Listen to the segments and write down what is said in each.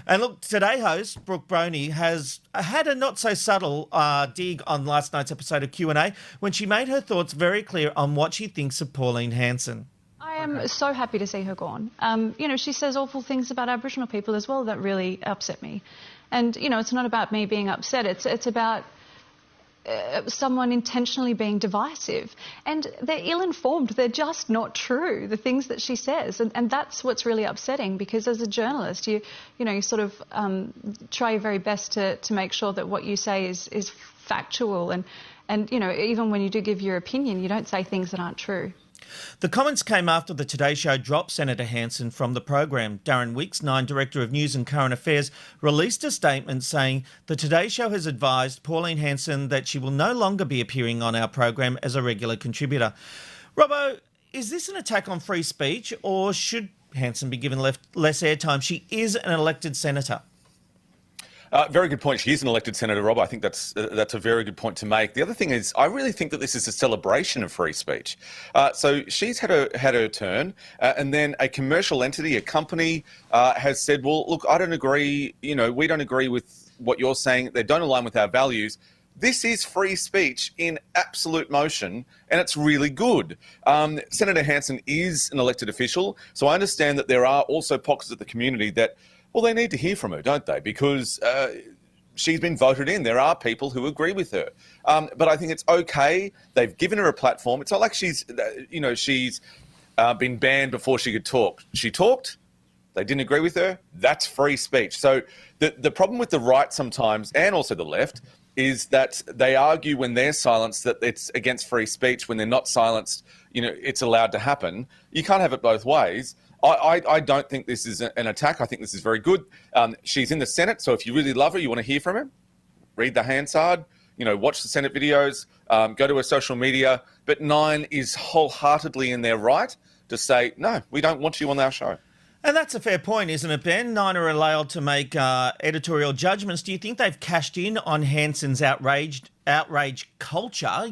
And look, Today host Brooke Boney has had a not-so-subtle dig on last night's episode of Q&A when she made her thoughts very clear on what she thinks of Pauline Hanson. I am so happy to see her gone. She says awful things about Aboriginal people as well that really upset me. And, it's not about me being upset. It's about someone intentionally being divisive. And they're ill-informed. They're just not true, the things that she says. And that's what's really upsetting, because as a journalist, you sort of try your very best to make sure that what you say is factual. And even when you do give your opinion, you don't say things that aren't true. The comments came after the Today Show dropped Senator Hanson from the program. Darren Weeks, Nine Director of News and Current Affairs, released a statement saying the Today Show has advised Pauline Hanson that she will no longer be appearing on our program as a regular contributor. Robbo, is this an attack on free speech, or should Hanson be given less airtime? She is an elected senator. Very good point. She is an elected senator, Rob. I think that's a very good point to make. The other thing is, I really think that this is a celebration of free speech. So she's had her turn, and then a commercial entity, a company, has said, "Well, look, I don't agree. We don't agree with what you're saying. They don't align with our values." This is free speech in absolute motion, and it's really good. Senator Hanson is an elected official, so I understand that there are also pockets of the community that, well, they need to hear from her, don't they? Because she's been voted in. There are people who agree with her. But I think it's okay. They've given her a platform. It's not like she's been banned before she could talk. She talked. They didn't agree with her. That's free speech. So the problem with the right sometimes, and also the left, is that they argue when they're silenced that it's against free speech. When they're not silenced, it's allowed to happen. You can't have it both ways. I don't think this is an attack. I think this is very good. She's in the Senate, so if you really love her, you want to hear from her, read the Hansard, watch the Senate videos, go to her social media. But Nine is wholeheartedly in their right to say, no, we don't want you on our show. And that's a fair point, isn't it, Ben? Nine are allowed to make editorial judgments. Do you think they've cashed in on Hanson's outrage culture?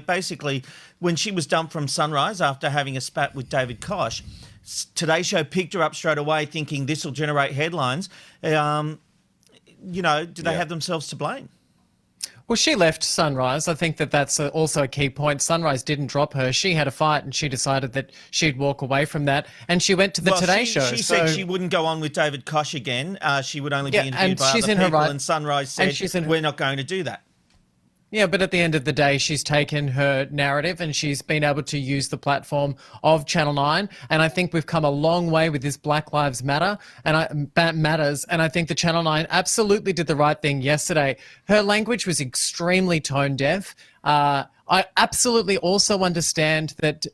Basically when she was dumped from Sunrise after having a spat with David Koch, Today Show picked her up straight away thinking this will generate headlines. Do they have themselves to blame? Well, she left Sunrise. I think that's also a key point. Sunrise didn't drop her. She had a fight and she decided that she'd walk away from that. And she went to the Today Show. She said she wouldn't go on with David Koch again. She would only be interviewed by other people. And Sunrise said, we're not going to do that. Yeah, but at the end of the day, she's taken her narrative and she's been able to use the platform of Channel 9. And I think we've come a long way with this Black Lives Matter matters. And I think the Channel 9 absolutely did the right thing yesterday. Her language was extremely tone deaf. I absolutely also understand that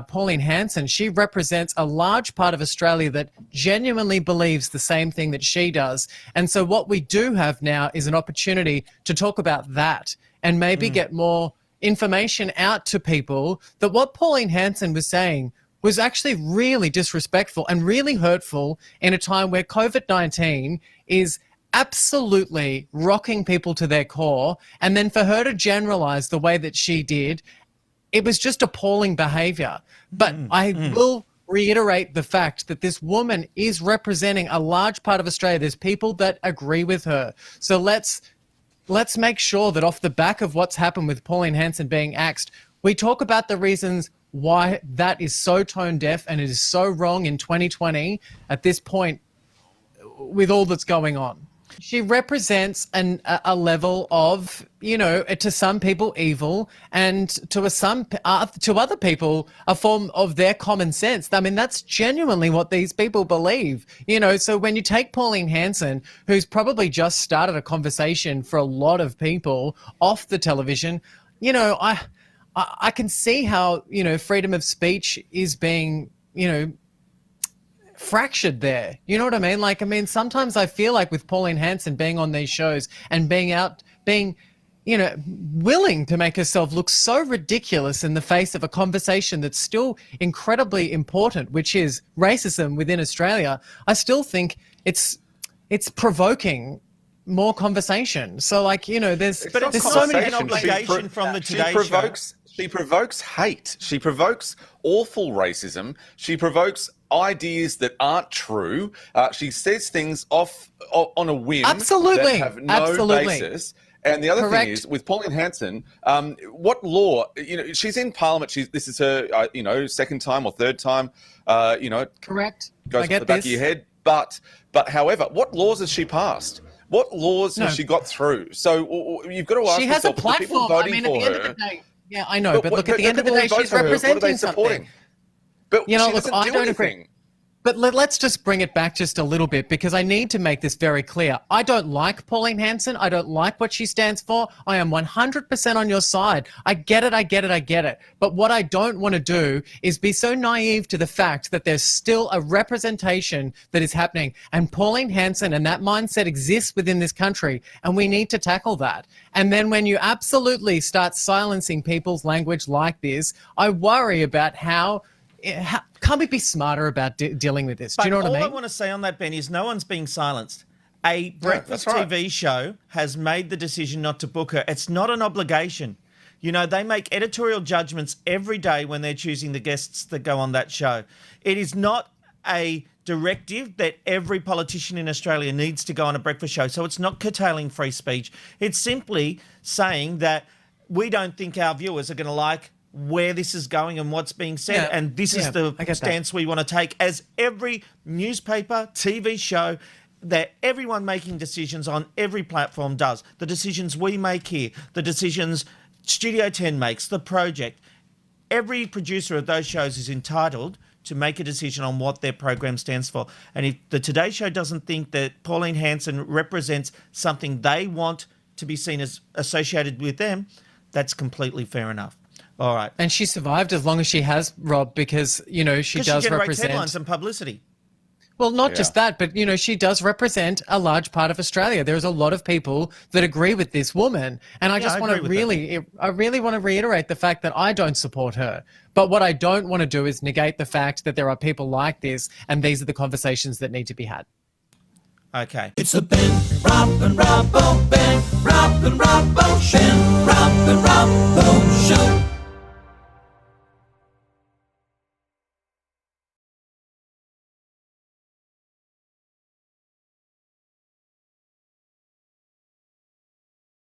Pauline Hanson, she represents a large part of Australia that genuinely believes the same thing that she does. And so what we do have now is an opportunity to talk about that and maybe get more information out to people that what Pauline Hanson was saying was actually really disrespectful and really hurtful in a time where COVID-19 is absolutely rocking people to their core. And then for her to generalize the way that she did, it was just appalling behavior. But I will reiterate the fact that this woman is representing a large part of Australia. There's people that agree with her. So let's make sure that off the back of what's happened with Pauline Hanson being axed, we talk about the reasons why that is so tone deaf and it is so wrong in 2020 at this point with all that's going on. She represents a level of, to some people evil, and to other people a form of their common sense. I mean, that's genuinely what these people believe. So when you take Pauline Hanson, who's probably just started a conversation for a lot of people off the television, I can see how, freedom of speech is being, fractured there. You know what I mean? Sometimes I feel like with Pauline Hanson being on these shows and being willing to make herself look so ridiculous in the face of a conversation that's still incredibly important, which is racism within Australia, I still think it's provoking more conversation. So there's so many obligation from the Today Show. She provokes hate. She provokes awful racism. She provokes ideas that aren't true. She says things on a whim Absolutely. that have no basis. And the other thing is, with Pauline Hanson, what law? She's in Parliament. This is her, second time or third time. Correct. Goes I get off the back of your head. But however, what laws has she passed? What laws has she got through? So you've got to ask she has a yourself, the people platform. voting At the for end her. of the day, yeah, I know. But look, at the end of the day, she's representing something. But look, doesn't I do don't anything. agree. But let's just bring it back just a little bit, because I need to make this very clear. I don't like Pauline Hanson. I don't like what she stands for. I am 100% on your side. I get it. But what I don't want to do is be so naive to the fact that there's still a representation that is happening. And Pauline Hanson and that mindset exists within this country, and we need to tackle that. And then when you absolutely start silencing people's language like this, I worry about how can't we be smarter about dealing with this? Do you know what I mean? All I want to say on that, Ben, is no one's being silenced. A breakfast TV show has made the decision not to book her. It's not an obligation. They make editorial judgments every day when they're choosing the guests that go on that show. It is not a directive that every politician in Australia needs to go on a breakfast show. So it's not curtailing free speech. It's simply saying that we don't think our viewers are going to like where this is going and what's being said, and this is the stance we want to take as every newspaper, TV show, that everyone making decisions on every platform does. The decisions we make here, the decisions Studio 10 makes, The Project, every producer of those shows is entitled to make a decision on what their program stands for. And if the Today Show doesn't think that Pauline Hanson represents something they want to be seen as associated with them, that's completely fair enough. All right. And she survived as long as she has, Rob, because, she does she generates represent headlines and publicity. Well, not just that, but, she does represent a large part of Australia. There's a lot of people that agree with this woman. And I just want to I really want to reiterate the fact that I don't support her. But what I don't want to do is negate the fact that there are people like this, and these are the conversations that need to be had. Okay. It's the Ben, Rob and Robbo, Ben, Rob and Robbo Show.